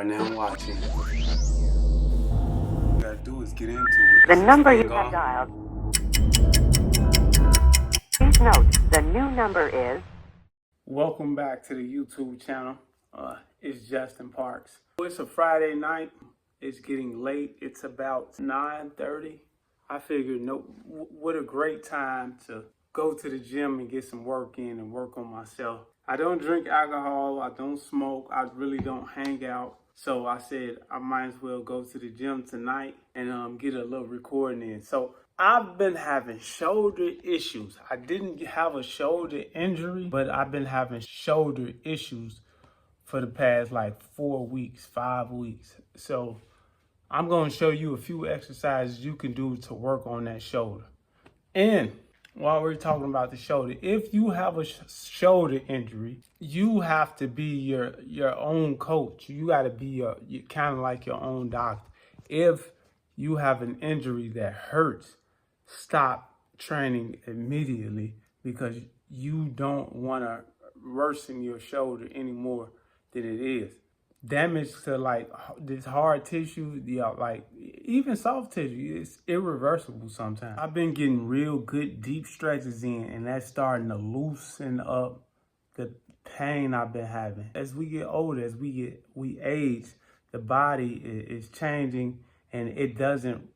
are now watching. What you gotta do is get into it. The number you have dialed. Please note, the new number is... Welcome back to the YouTube channel. It's JustinCParks. It's a Friday night. It's getting late. It's about 9:30. I figured, what a great time to go to the gym and get some work in and work on myself. I don't drink alcohol. I don't smoke. I really don't hang out. So I said I might as well go to the gym tonight and get a little recording in. So I've been having shoulder issues. I didn't have a shoulder injury, but I've been having shoulder issues for the past like 4 weeks, 5 weeks. So I'm going to show you a few exercises you can do to work on that shoulder. And while we're talking about the shoulder, if you have a shoulder injury, you have to be your own coach. You got to be kind of like your own doctor. If you have an injury that hurts, stop training immediately, because you don't want to worsen your shoulder any more than it is. Damage to like this hard tissue, like even soft tissue, it's irreversible sometimes. I've been getting real good deep stretches in, and that's starting to loosen up the pain I've been having. As we get older, as we age, the body is changing, and it doesn't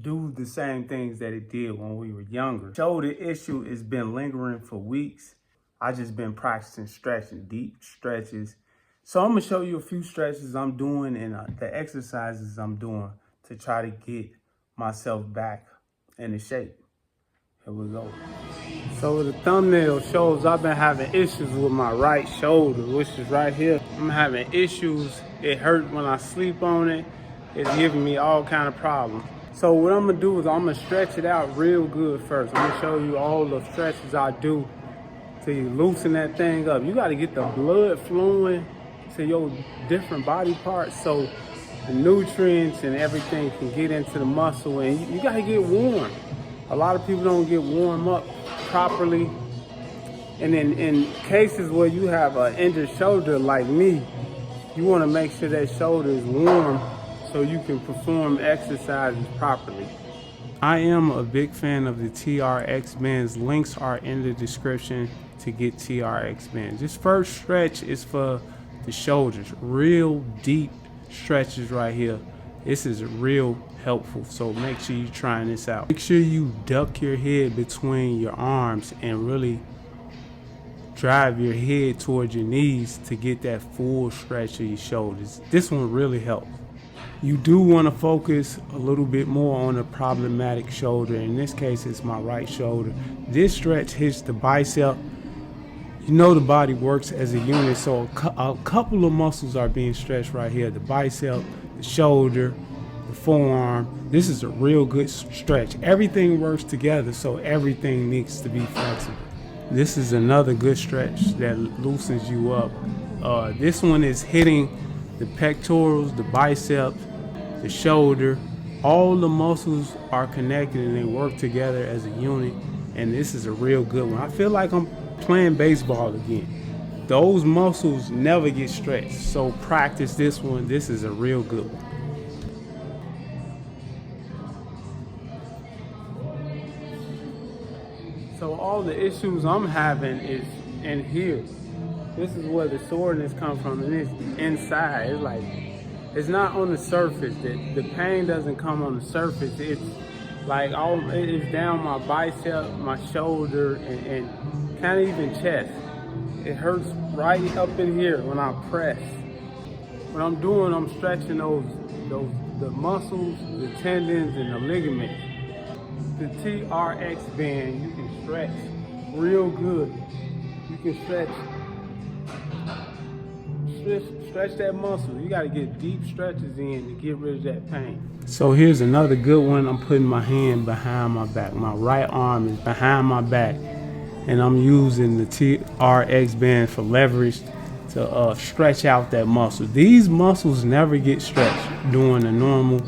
do the same things that it did when we were younger. Shoulder issue has been lingering for weeks. I just been practicing stretching, deep stretches. So I'm gonna show you a few stretches I'm doing and the exercises I'm doing to try to get myself back into shape. Here we go. So the thumbnail shows I've been having issues with my right shoulder, which is right here. I'm having issues. It hurts when I sleep on it. It's giving me all kind of problems. So what I'm gonna do is I'm gonna stretch it out real good first. I'm gonna show you all the stretches I do to loosen that thing up. You gotta get the blood flowing to your different body parts so the nutrients and everything can get into the muscle, and you gotta get warm. A lot of people don't get warm up properly. And in cases where you have an injured shoulder like me, you wanna make sure that shoulder is warm so you can perform exercises properly. I am a big fan of the TRX bands. Links are in the description to get TRX bands. This first stretch is for the shoulders, real deep stretches right here. This is real helpful, so make sure you're trying this out. Make sure you duck your head between your arms and really drive your head towards your knees to get that full stretch of your shoulders. This one really helps. You do want to focus a little bit more on a problematic shoulder. In this case, it's my right shoulder. This stretch hits the bicep. You know the body works as a unit, so a couple of muscles are being stretched right here. The bicep, the shoulder, the forearm. This is a real good stretch. Everything works together, so everything needs to be flexible. This is another good stretch that loosens you up. This one is hitting the pectorals, the biceps, the shoulder. All the muscles are connected and they work together as a unit, and this is a real good one. I feel like I'm playing baseball again. Those muscles never get stretched, so practice this one. This is a real good one. So all the issues I'm having is in here. This is where the soreness comes from, and it's inside. It's like, it's not on the surface. The pain doesn't come on the surface. It's like it is down my bicep, my shoulder, and kind of even chest. It hurts right up in here when I press. What I'm doing, I'm stretching the muscles, the tendons, and the ligaments. The TRX band, you can stretch real good. You can stretch that muscle. You got to get deep stretches in to get rid of that pain. So here's another good one. I'm putting my hand behind my back. My right arm is behind my back, and I'm using the TRX band for leverage to stretch out that muscle. These muscles never get stretched during the normal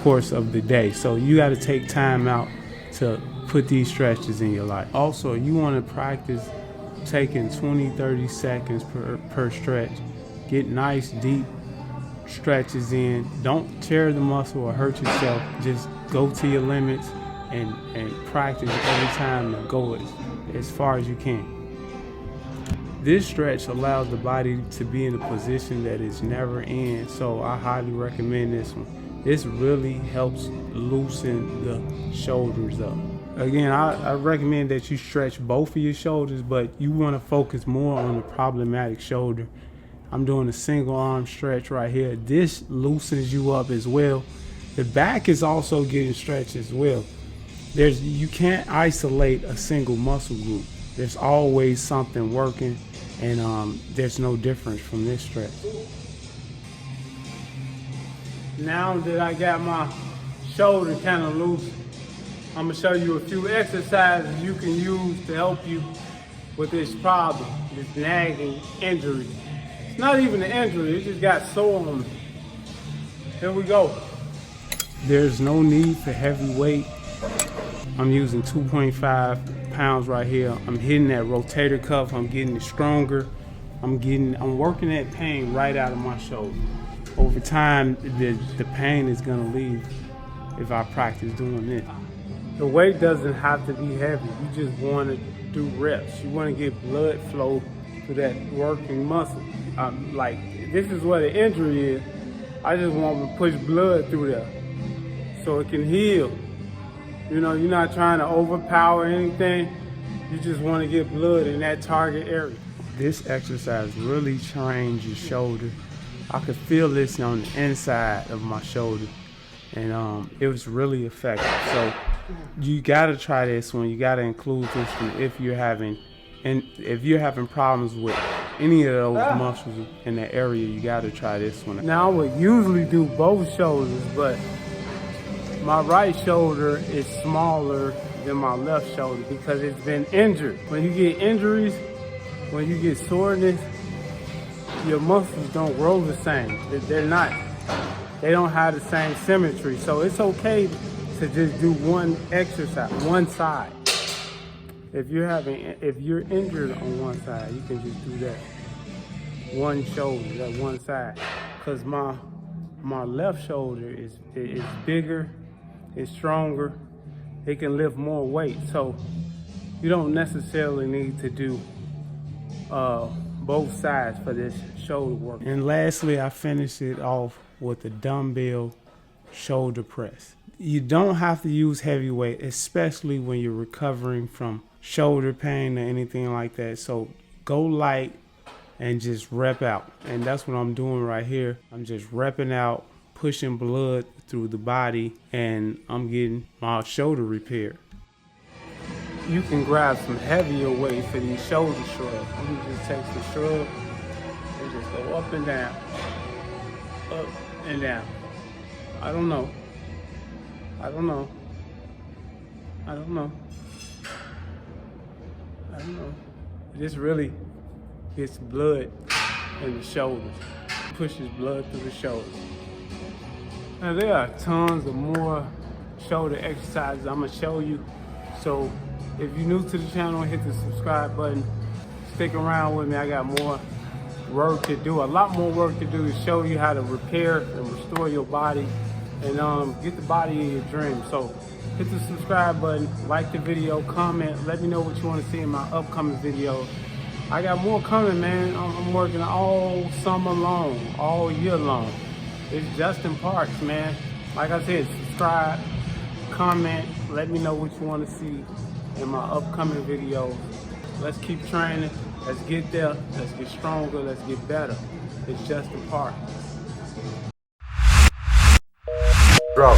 course of the day, so you got to take time out to put these stretches in your life. Also, you want to practice taking 20-30 seconds per stretch. Get nice deep stretches in. Don't tear the muscle or hurt yourself. Just go to your limits and practice every time to go as far as you can. This stretch allows the body to be in a position that it's never in, so I highly recommend this one. This really helps loosen the shoulders up. Again, I recommend that you stretch both of your shoulders, but you want to focus more on the problematic shoulder. I'm doing a single arm stretch right here. This loosens you up as well. The back is also getting stretched as well. You can't isolate a single muscle group. There's always something working, and there's no difference from this stretch. Now that I got my shoulder kind of loose, I'm gonna show you a few exercises you can use to help you with this problem, this nagging injury. It's not even an injury, it just got sore on me. Here we go. There's no need for heavy weight. I'm using 2.5 pounds right here. I'm hitting that rotator cuff, I'm getting it stronger. I'm working that pain right out of my shoulder. Over time, the pain is gonna leave if I practice doing this. The weight doesn't have to be heavy. You just want to do reps. You want to get blood flow to that working muscle. Like, this is what an injury is. I just want to push blood through there so it can heal. You know, you're not trying to overpower anything. You just want to get blood in that target area. This exercise really trains your shoulder. I could feel this on the inside of my shoulder, and it was really effective. So you gotta try this one. You gotta include this one if you're having problems with any of those muscles in that area. You gotta try this one. Now I would usually do both shoulders, but my right shoulder is smaller than my left shoulder because it's been injured. When you get injuries, when you get soreness, your muscles don't grow the same. They don't have the same symmetry. So it's okay to just do one exercise, one side. If you're injured on one side, you can just do that. One shoulder, that one side. Because my left shoulder is bigger, it's stronger, it can lift more weight. So you don't necessarily need to do both sides for this shoulder work. And lastly, I finished it off with a dumbbell shoulder press. You don't have to use heavy weight, especially when you're recovering from shoulder pain or anything like that. So go light and just rep out. And that's what I'm doing right here. I'm just repping out, pushing blood through the body, and I'm getting my shoulder repaired. You can grab some heavier weight for these shoulder shrugs. You can just take the shrug and just go up and down, up and down. I don't know. This really gets blood in the shoulders, pushes blood through the shoulders. Now there are tons of more shoulder exercises I'm gonna show you. So if you're new to the channel, hit the subscribe button. Stick around with me. I got more work to do, a lot more work to do to show you how to repair and restore your body and get the body of your dreams. So hit the subscribe button, like the video, comment, let me know what you want to see in my upcoming videos. I got more coming, man. I'm working all summer long, all year long. It's JustinCParks, man. Like I said, subscribe, comment, let me know what you want to see in my upcoming videos. Let's keep training. Let's get there. Let's get stronger. Let's get better. It's JustinCParks. Drop.